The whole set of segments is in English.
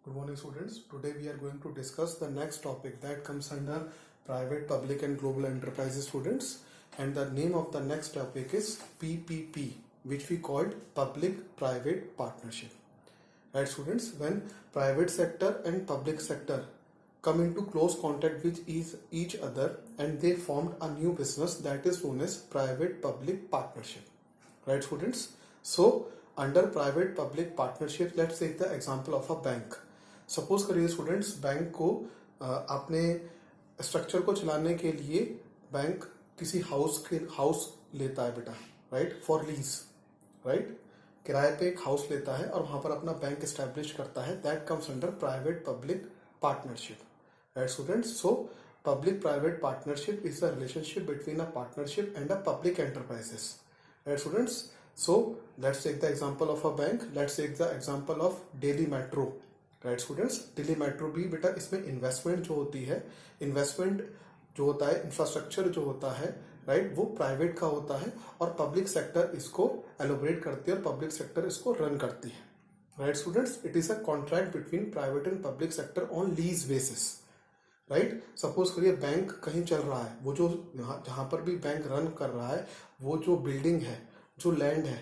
Good morning, students. Today we are going to discuss the next topic that comes under private, public and global enterprises, students. And the name of the next topic is PPP, which we called public-private partnership. Right, students? When private sector and public sector come into close contact with each other and they formed a new business that is known as private-public partnership. Right, students? So under private public partnership, let's take the example of a bank. Suppose करिए students, bank को अपने structure को चलाने के लिए bank किसी house लेता है बेटा, राइट, फॉर लीज, राइट, किराए पे एक हाउस लेता है और वहां पर अपना बैंक एस्टेब्लिश करता है. That comes under private public partnership. Right students, so public private partnership is the relationship between a partnership and a public enterprises. Right students, so let's take the example of a bank. Let's take the example of Delhi metro. Right students, Delhi metro भी बेटा, इसमें investment जो होती है, investment जो होता है, infrastructure जो होता है, राइट, वो प्राइवेट का होता है और पब्लिक सेक्टर इसको एलोबरेट करती है और पब्लिक सेक्टर इसको रन करती है. Right students, it is a contract between private and public sector on lease basis. Right, suppose करिए बैंक कहीं चल रहा है, वो जो जहां पर भी बैंक रन कर रहा है, वो जो बिल्डिंग है, जो लैंड है,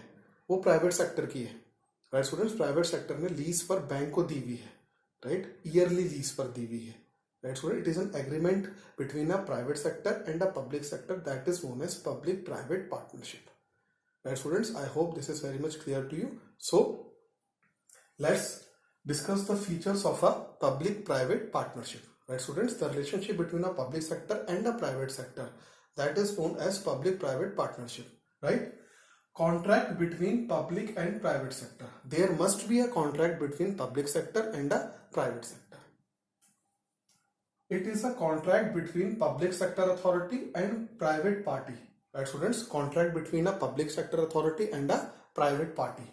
वो प्राइवेट सेक्टर की है. राइट स्टूडेंट्स, प्राइवेट सेक्टर ने लीज पर बैंक को दी हुई है, राइट, ईयरली लीज पर दी हुई है. Right student, it is an agreement between a private sector and a public sector that is known as public private partnership. Right students, I hope this is very much clear to you. So let's discuss the features of a public private partnership. Right students, the relationship between a public sector and a private sector, that is known as public private partnership. Right, contract between public and private sector. There must be a contract between public sector and a private sector. It is a contract between public sector authority and private party. Right students, contract between a public sector authority and a private party.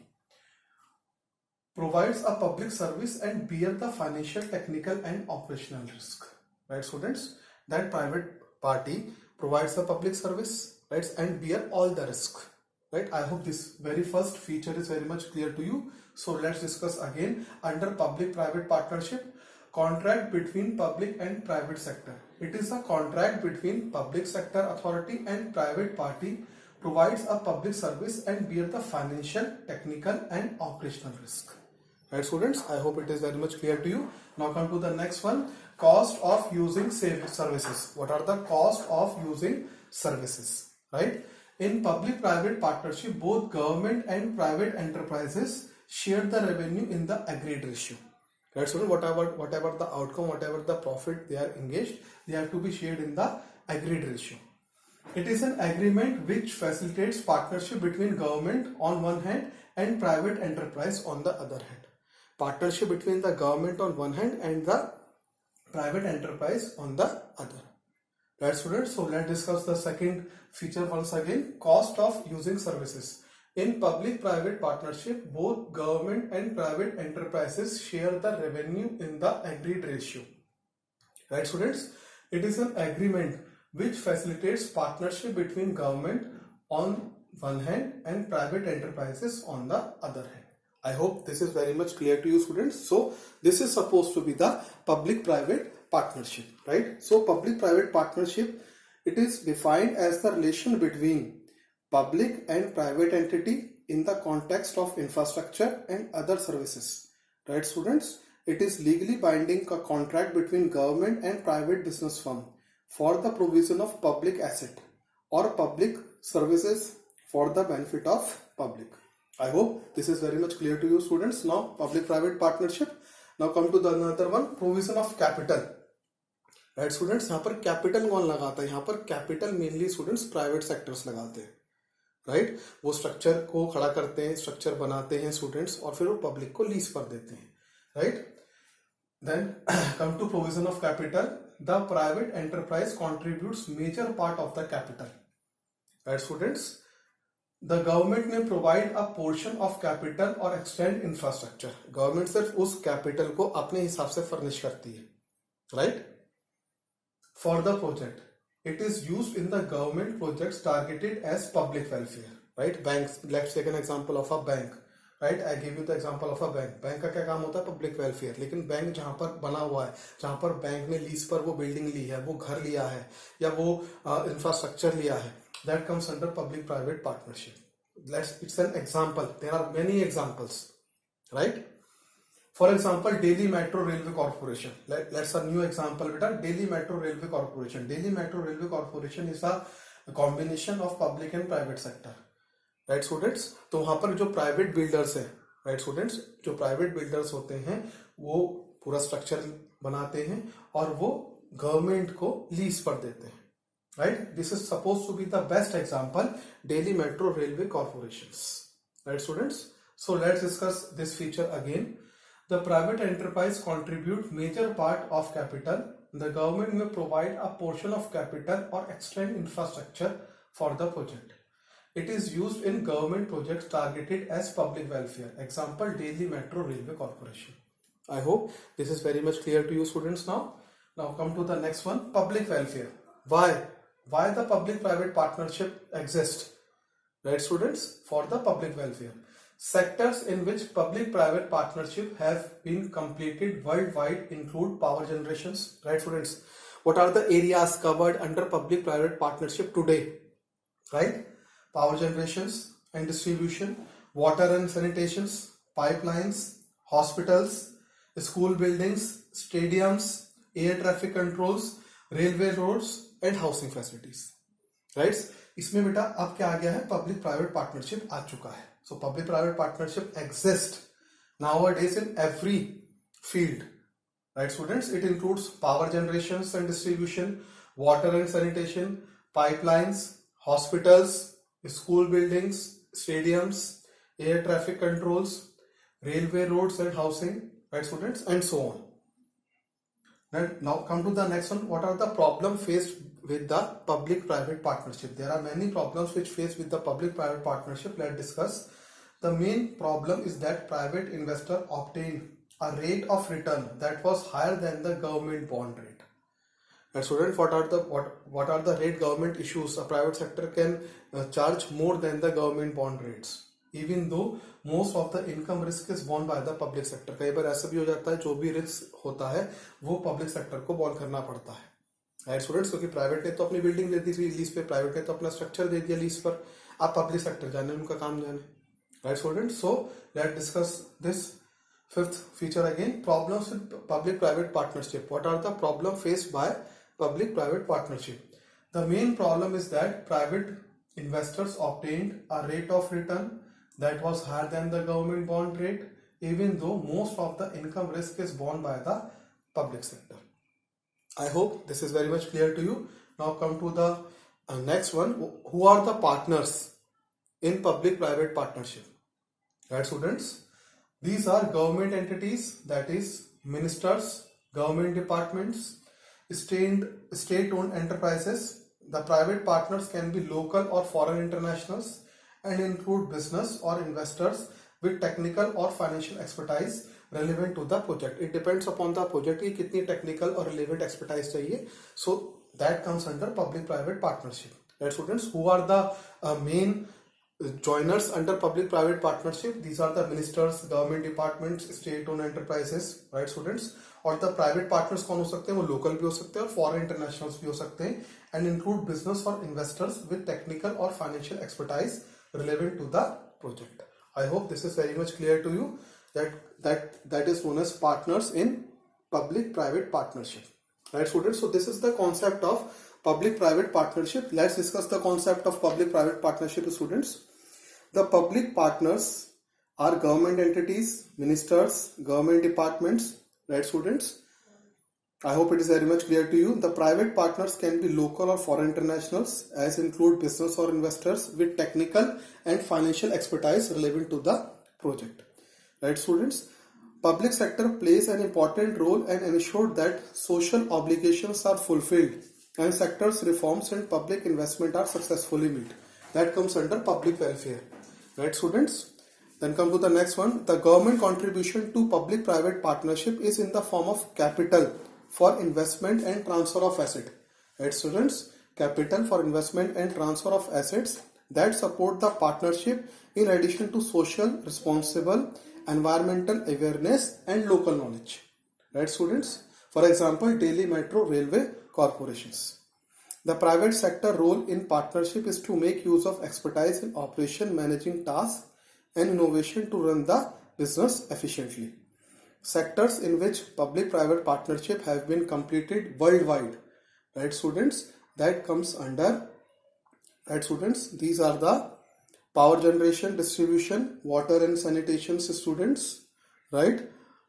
Provides a public service and bear the financial, technical and operational risk. Right students, that private party provides a public service, right, and bear all the risk. Right, I hope this very first feature is very much clear to you. So let's discuss again. Under public private partnership, contract between public and private sector. It is a contract between public sector authority and private party, provides a public service and bear the financial, technical and operational risk. Right students, I hope it is very much clear to you. Now come to the next one, cost of using services. What are the cost of using services? Right, in public private partnership, both government and private enterprises share the revenue in the agreed ratio. Right students, whatever the outcome, whatever the profit they are engaged, they have to be shared in the agreed ratio. It is an agreement which facilitates partnership between government on one hand and private enterprise on the other hand. Partnership between the government on one hand and the private enterprise on the other. Right students, so let's discuss the second feature once again, cost of using services. In public private partnership, both government and private enterprises share the revenue in the agreed ratio. Right students, it is an agreement which facilitates partnership between government on one hand and private enterprises on the other hand. I hope this is very much clear to you students. So this is supposed to be the public private partnership, right? So public private partnership, it is defined as the relation between public and private entity in the context of infrastructure and other services. Right students, it is legally binding a contract between government and private business firm for the provision of public asset or public services for the benefit of public. I hope this is very much clear to you students. Now public private partnership. Now come to the another one, provision of capital. Right students, यहाँ पर capital कौन लगाता है? यहाँ पर capital mainly students private sectors लगाते हैं. Right, वो structure को खड़ा करते हैं, structure बनाते हैं students और फिर वो public को lease पर देते हैं. Right, then come to provision of capital. The private enterprise contributes major part of the capital. Right students, the government may provide a portion of capital or extend infrastructure. Government सिर्फ उस capital को अपने हिसाब से furnish करती है, right? For the project, it is used in the government projects targeted as public welfare, right? Banks, let's take an example of a bank. Right. I give you the example of a bank. Bank का क्या काम होता है? Public welfare. लेकिन bank जहां पर बना हुआ है, जहां पर बैंक ने लीज पर वो बिल्डिंग ली है, वो घर लिया है या वो इंफ्रास्ट्रक्चर लिया है, that comes under public private partnership. It's an example. There are many examples, right? For example, Delhi Metro Railway Corporation. Let's a new example. Beta, Delhi Metro Railway Corporation. Delhi Metro Railway Corporation is a combination of public and private sector. Right, students? तो वहां पर जो private builders हैं, right students, जो private builders होते हैं वो पूरा स्ट्रक्चर बनाते हैं और वो गवर्नमेंट को लीज पर देते हैं. Right? This is supposed to be the best example, Delhi Metro Railway Corporations. Right, students? So let's discuss this feature again. The private enterprise contribute major part of capital. The government may provide a portion of capital or extend infrastructure for the project. It is used in government projects targeted as public welfare. Example, Delhi Metro Railway Corporation. I hope this is very much clear to you, students now. Now come to the next one, public welfare. Why the public-private partnership exists? Right, students? For the public welfare. Sectors in which public-private partnership have been completed worldwide include power generations. Right, students? What are the areas covered under public-private partnership today? Right? Power generations and distribution, water and sanitations, pipelines, hospitals, school buildings, stadiums, air traffic controls, railway roads and housing facilities. Right. इसमें बेटा अब क्या आ गया है? Public private partnership आ चुका है. सो public private partnership exist nowadays in every field. Right, students? It includes power generations and distribution, water and sanitation, pipelines, hospitals, school buildings, stadiums, air traffic controls, railway roads and housing. Right, students? And so on. Right, now come to the next one. What are the problems faced with the public-private partnership? There are many problems which face with the public-private partnership. Let's discuss. The main problem is that private investor obtained a rate of return that was higher than the government bond rate. And student, what are the rate government issues? A private sector can charge more than the government bond rates, even though most of the income risk is borne by the public sector. कई बार ऐसा भी हो जाता है जो भी risk होता है वो पब्लिक सेक्टर को बॉर्न करना पड़ता है. राइट स्टूडेंट्स, क्योंकि प्राइवेट ने तो अपनी बिल्डिंग दे दी थी लीज पे, प्राइवेट ने तो अपना स्ट्रक्चर दे दिया लीज पर, आप पब्लिक सेक्टर जाने उनका काम जाने. Right students, so let's discuss this fifth feature again. Problems with public private partnership. What are the problem faced by public private partnership? The main problem is that private investors obtained a rate of return that was higher than the government bond rate, even though most of the income risk is borne by the public sector. I hope this is very much clear to you. Now come to the next one. Who are the partners in public-private partnership? Right, students? These are government entities, that is ministers, government departments, state-owned enterprises. The private partners can be local or foreign internationals and include business or investors with technical or financial expertise relevant to the project. It depends upon the project कि कितनी technical और relevant expertise चाहिए. So that comes under public-private partnership. Right, students? Who are the main joiners under public-private partnership? These are the ministers, government departments, state-owned enterprises. Right, students? और the private partners कौन हो सकते हैं? वो local भी हो सकते हैं और फॉरेन इंटरनेशनल्स भी हो सकते हैं. एंड इंक्लूड बिजनेस और इन्वेस्टर्स विद टेक्निकल और financial expertise relevant to the project. I hope this is very much clear to you that is known as partners in public private partnership. Right, students? So this is the concept of public private partnership. Let's discuss the concept of public private partnership, students. The public partners are government entities, ministers, government departments. Right, students? I hope it is very much clear to you. The private partners can be local or foreign internationals, as include business or investors with technical and financial expertise relevant to the project. Right, students? Public sector plays an important role and ensure that social obligations are fulfilled and sectors reforms and public investment are successfully met. That comes under public welfare. Right, students? Then come to the next one. The government contribution to public-private partnership is in the form of capital for investment and transfer of asset. Right, students? Capital for investment and transfer of assets that support the partnership in addition to social, responsible, environmental awareness and local knowledge. Right, students? For example, Delhi Metro Railway Corporations. The private sector role in partnership is to make use of expertise in operation, managing tasks, and innovation to run the business efficiently. Sectors in which public-private partnership have been completed worldwide. Right, students? That comes under, right, students? These are the power generation, distribution, water and sanitation, students, right?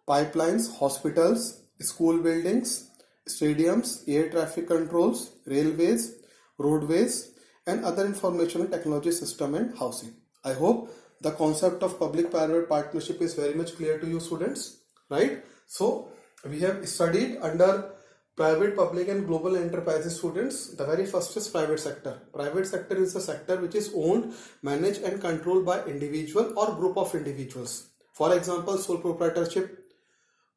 Pipelines, hospitals, school buildings, stadiums, air traffic controls, railways, roadways, and other information and technology system and housing. I hope the concept of public-private partnership is very much clear to you, students, right? So we have studied under private, public and global enterprises, students. The very first is private sector. Private sector is the sector which is owned, managed and controlled by individual or group of individuals. For example, sole proprietorship,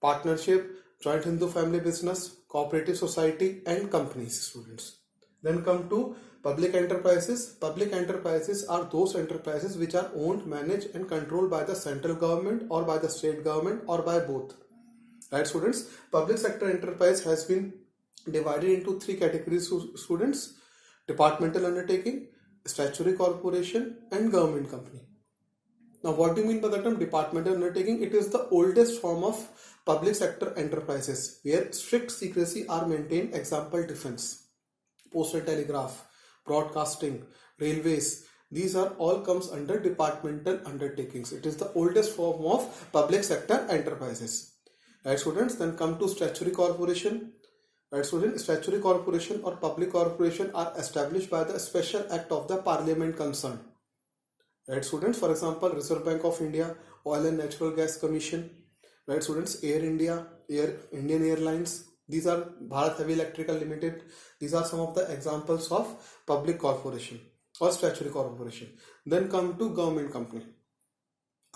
partnership, joint Hindu family business, cooperative society and companies, students. Then come to public enterprises. Public enterprises are those enterprises which are owned, managed and controlled by the central government or by the state government or by both. Right, students? Public sector enterprise has been divided into three categories, students: departmental undertaking, statutory corporation and government company. Now, what do you mean by the term departmental undertaking? It is the oldest form of public sector enterprises where strict secrecy are maintained. Example, defense, postal telegraph, broadcasting, railways. These are all comes under departmental undertakings. It is the oldest form of public sector enterprises. Right, students? Then come to statutory corporation. Right, students? Statutory corporation or public corporation are established by the special act of the parliament concerned. Right, students? For example, Reserve Bank of India, Oil and Natural Gas Commission. Right, students? Air India, Indian Airlines. These are Bharat Heavy Electrical Limited. These are some of the examples of public corporation or statutory corporation. Then come to government company.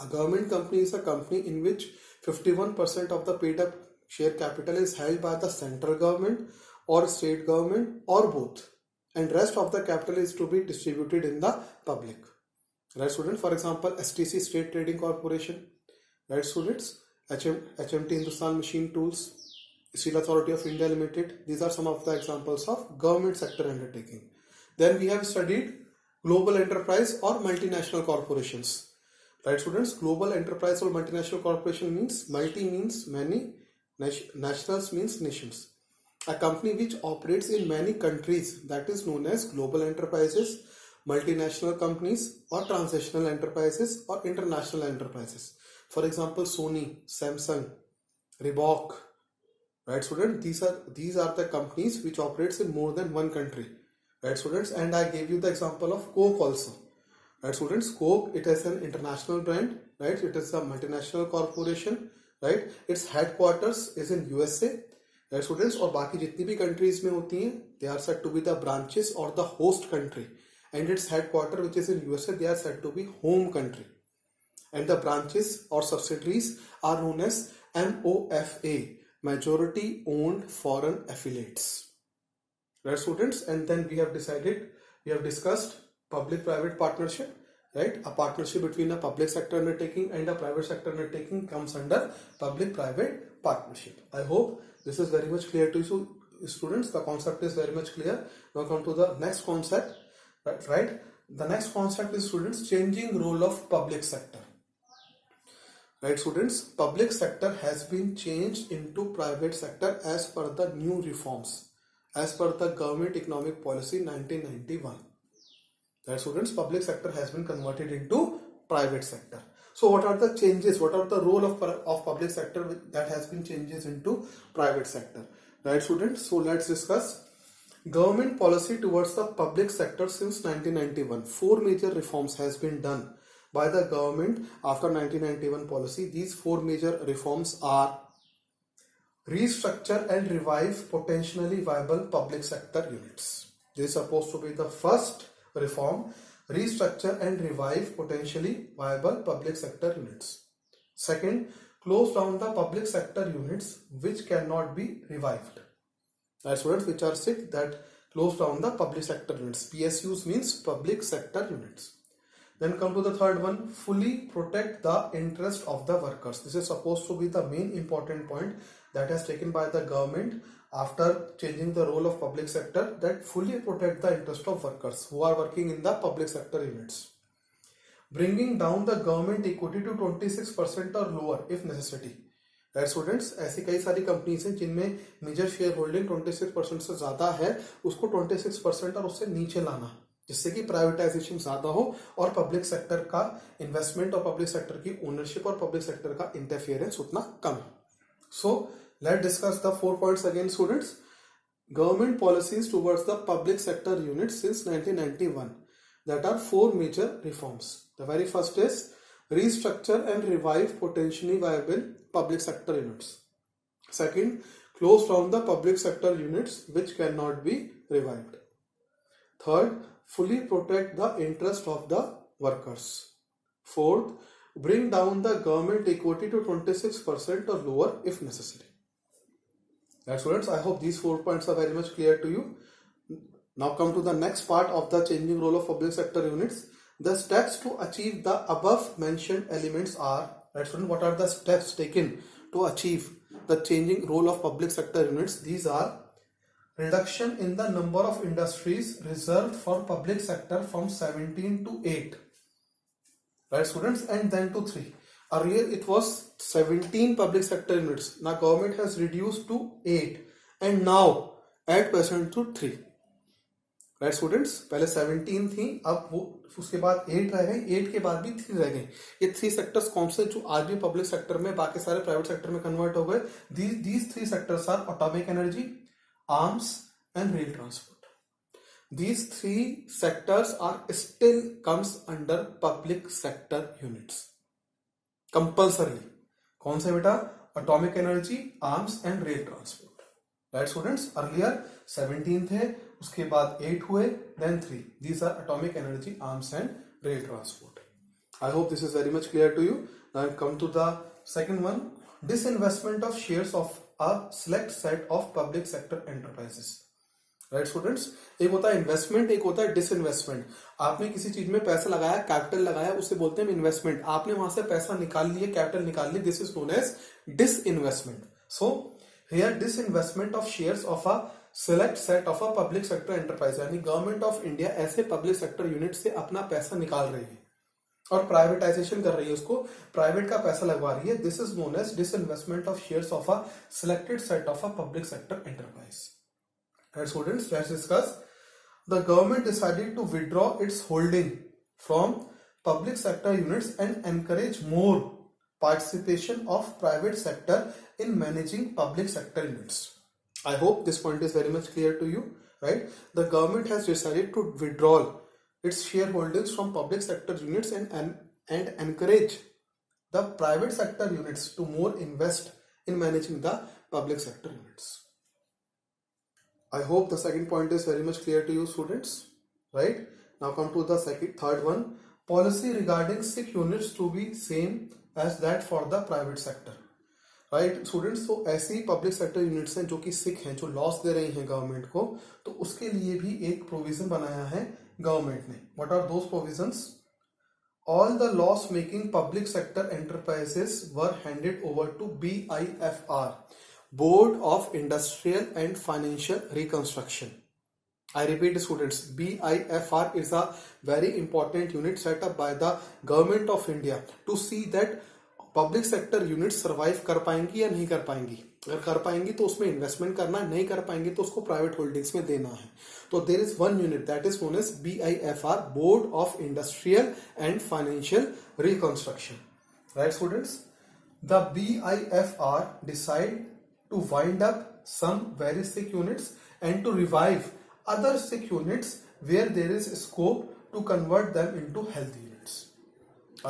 A government company is a company in which 51% of the paid up share capital is held by the central government or state government or both, and rest of the capital is to be distributed in the public. Right, students? For example, STC, State Trading Corporation. Right, students? HMT, Hindustan Machine Tools, Steel Authority of India Limited. These are some of the examples of government sector undertaking. Then we have studied global enterprise or multinational corporations. Right, students? Global enterprise or multinational corporation means multi means many, nationals means nations. A company which operates in many countries, that is known as global enterprises, multinational companies or transnational enterprises or international enterprises. For example, Sony, Samsung, Reebok. Right, students? These are the companies which operates in more than one country. Right, students? And I gave you the example of Coke also. Right, students? Coke, it is an international brand, right? It is a multinational corporation, right? Its headquarters is in USA, right, students? और बाकी जितनी भी countries में होती हैं, they are said to be the branches or the host country, and its headquarter, which is in USA, they are said to be home country, and the branches or subsidiaries are known as MOFA, majority owned foreign affiliates. Right, students? And then we have discussed public-private partnership, right? A partnership between a public sector undertaking and a private sector undertaking comes under public-private partnership. I hope this is very much clear to you, students. The concept is very much clear. Now come to the next concept, right? The next concept is, students, changing role of public sector. Right, students? Public sector has been changed into private sector as per the new reforms, as per the Government Economic Policy 1991. Right, students? Public sector has been converted into private sector. So what are the changes? What are the role of public sector that has been changes into private sector? Right, students? So let's discuss government policy towards the public sector since 1991. Four major reforms has been done by the government after 1991 policy. These four major reforms are: restructure and revive potentially viable public sector units. This is supposed to be the first reform. Restructure and revive potentially viable public sector units. Second, close down the public sector units which cannot be revived. Students, which are sick, that close down the public sector units. PSUs means public sector units. Then come to the third one, fully protect the interest of the workers. This is supposed to be the main important point that has taken by the government after changing the role of public sector, that fully protect the interest of workers who are working in the public sector units. Bringing down the government equity to 26% or lower if necessity. Right students, ऐसी कई सारी companies हैं जिनमें major share holding 26% से ज्यादा है, उसको 26% और उससे नीचे लाना, जिससे कि प्राइवेटाइजेशन ज्यादा हो और पब्लिक सेक्टर का इन्वेस्टमेंट और पब्लिक सेक्टर की ओनरशिप और पब्लिक सेक्टर का इंटरफियरेंस उतना कम है. So let discuss the 4 points again students. Government policies towards the public sector unit since 1991. That are 4 major reforms. The very first is restructure and revive potentially viable public sector units. Second, close down the public sector units which cannot be revived. Third, fully protect the interest of the workers. Fourth, bring down the government equity to 26% or lower if necessary. Right, students, I hope these 4 points are very much clear to you. Now come to the next part of the changing role of public sector units. The steps to achieve the above mentioned elements are, right, student, what are the steps taken to achieve the changing role of public sector units? These are reduction in the number of industries reserved for public sector from 17 to 8. Right, students, and then to 3. Earlier it was 17 public sector units. Now government has reduced to 8 and now at present to 3. Right students, पहले 17 थी, अब वो उसके बाद 8 रह गए, 8 के बाद भी 3 रह गए. ये 3 सेक्टर्स कौन से जो आज भी पब्लिक सेक्टर में, बाकी सारे प्राइवेट सेक्टर में कन्वर्ट हो गए. these 3 sectors are atomic energy, arms and rail transport. These 3 sectors are still comes under public sector units compulsorily. कौन से बेटा? atomic energy, arms and rail transport. Right students, earlier 17 थे, उसके बाद 8 हुए, then 3. These are atomic energy, arms and rail transport. I hope this is very much clear to you. Now come to the second one, disinvestment of shares of a select set of public sector enterprises. Right students, एक होता है investment, एक होता है disinvestment. आपने किसी चीज में पैसा लगाया, कैपिटल लगाया, उसे बोलते हैं इन्वेस्टमेंट. आपने वहां से पैसा निकाल लिए, कैपिटल निकाल लिए, this is known as disinvestment. So here disinvestment of shares of a select set of a public sector enterprise, यानी गवर्नमेंट ऑफ इंडिया ऐसे पब्लिक सेक्टर यूनिट से अपना पैसा निकाल रही है और प्राइवेटाइजेशन कर रही है, उसको प्राइवेट का पैसा लगवा रही है. This is known as disinvestment of shares of a selected set of a public sector enterprise. Right, students, let's discuss. The government decided to withdraw its holding from public sector units and encourage more participation of private sector in managing public sector units. I hope this point is very much clear to you, right? The government has decided to withdraw its shareholdings from public sector units and encourage the private sector units to more invest in managing the public sector units. I hope the second point is very much clear to you, students, right? Now come to the third one, policy regarding SIC units to be same as that for the private sector. Right students, तो ऐसी public sector units हैं जो कि सिक हैं, जो loss दे रही हैं government को, तो उसके लिए भी एक प्रोविजन बनाया है गवर्नमेंट ने. What are those provisions? All the loss making public sector enterprises were handed over to BIFR, Board of Industrial and Financial Reconstruction. I repeat students, BIFR is a very important unit set up by the government of India to see that public sector unit survive कर पाएंगी या नहीं कर पाएंगी. अगर कर पाएंगी तो उसमें इन्वेस्टमेंट करना है, नहीं कर पाएंगी तो उसको प्राइवेट होल्डिंग्स में देना है. तो there is one unit that is known as BIFR, board of industrial and financial reconstruction. Right students, the BIFR decide to wind up some very sick units and to revive other sick units where there is scope to convert them into healthy units.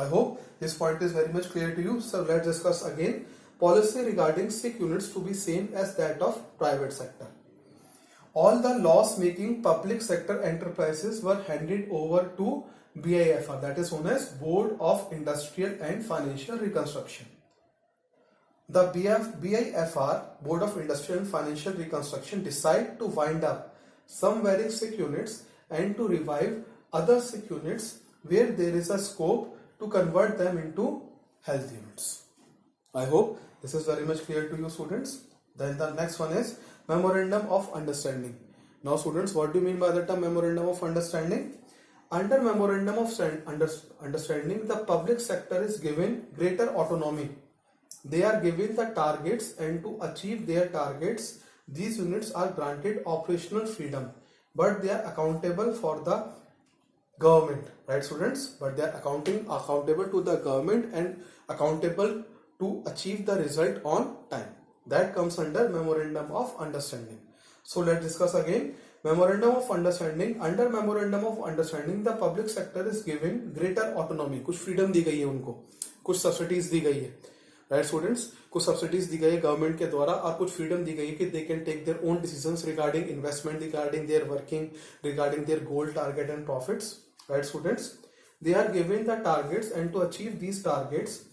I hope this point is very much clear to you. So let's discuss again. Policy regarding sick units to be same as that of private sector. All the loss making public sector enterprises were handed over to BIFR, that is known as Board of Industrial and Financial Reconstruction. The BIFR, Board of Industrial and Financial Reconstruction, decide to wind up some very sick units and to revive other sick units where there is a scope to convert them into health units. I hope this is very much clear to you, students. Then the next one is Memorandum of Understanding. Now students, what do you mean by the term Memorandum of Understanding? Under Memorandum of Understanding, the public sector is given greater autonomy. They are given the targets, and to achieve their targets, these units are granted operational freedom, but they are accountable for the government, right students? But they are accountable to the government and accountable to achieve the result on time. That comes under Memorandum of Understanding. So let's discuss again. Memorandum of Understanding. Under Memorandum of Understanding, the public sector is given greater autonomy. कुछ freedom दी गई है उनको, कुछ subsidies दी गई है, right students? कुछ subsidies दी गई है government के द्वारा और कुछ freedom दी गई है कि they can take their own decisions regarding investment, regarding their working, regarding their goal, target and profits, right students? They are given the targets, and to achieve these targets,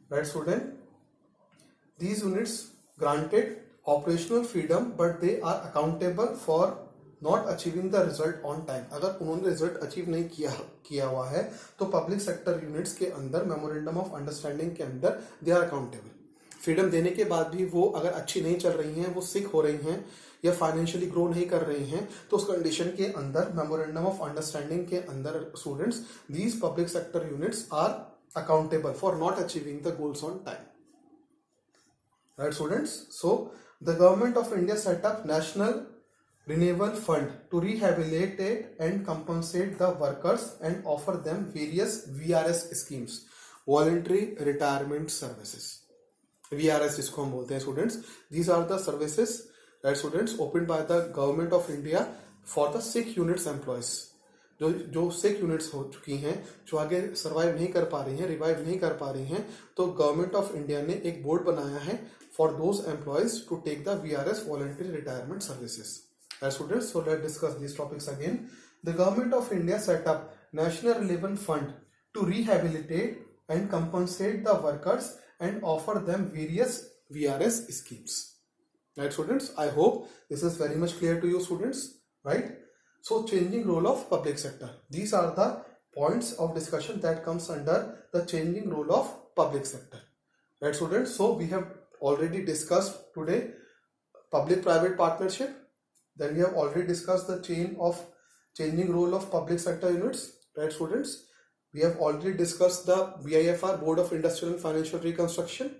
right student, these units granted operational freedom, but they are accountable for not achieving the result on time. अगर उन्होंने result achieve नहीं किया हुआ है तो public sector units के अंदर memorandum of understanding के अंदर they are accountable. फ्रीडम देने के बाद भी वो अगर अच्छी नहीं चल रही हैं, वो सिक हो रही हैं या फाइनेंशियली ग्रो नहीं कर रही हैं, तो उस कंडीशन के अंदर मेमोरेंडम ऑफ अंडरस्टैंडिंग के अंदर students, these public sector units are accountable for not achieving the goals on time. Right students? So the government of India set up National Renewal Fund to rehabilitate and compensate the workers and offer them various VRS schemes, voluntary retirement services. VRS जिसको हम बोलते हैं students, these are the services, right students, opened by the government of India for the sick units employees. जो सिक units हो चुकी हैं, जो आगे सर्वाइव नहीं कर पा रही हैं, रिवाइव नहीं कर पा रही हैं, तो गवर्नमेंट ऑफ इंडिया ने एक बोर्ड बनाया है for those employees to take the VRS voluntary retirement services. Students, so let's discuss these topics again. The government of India set up National Renewal Fund to rehabilitate and compensate the workers and offer them various VRS schemes. Right students, I hope this is very much clear to you students, right? So changing role of public sector. These are the points of discussion that comes under the changing role of public sector. Right students, so we have already discussed today public-private partnership. Then we have already discussed the changing role of public sector units. Right students, we have already discussed the BIFR, Board of Industrial and Financial Reconstruction.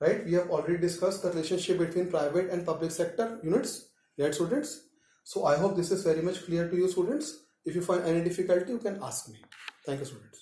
Right, we have already discussed the relationship between private and public sector units. Right students, so I hope this is very much clear to you students. If you find any difficulty, you can ask me. Thank you students.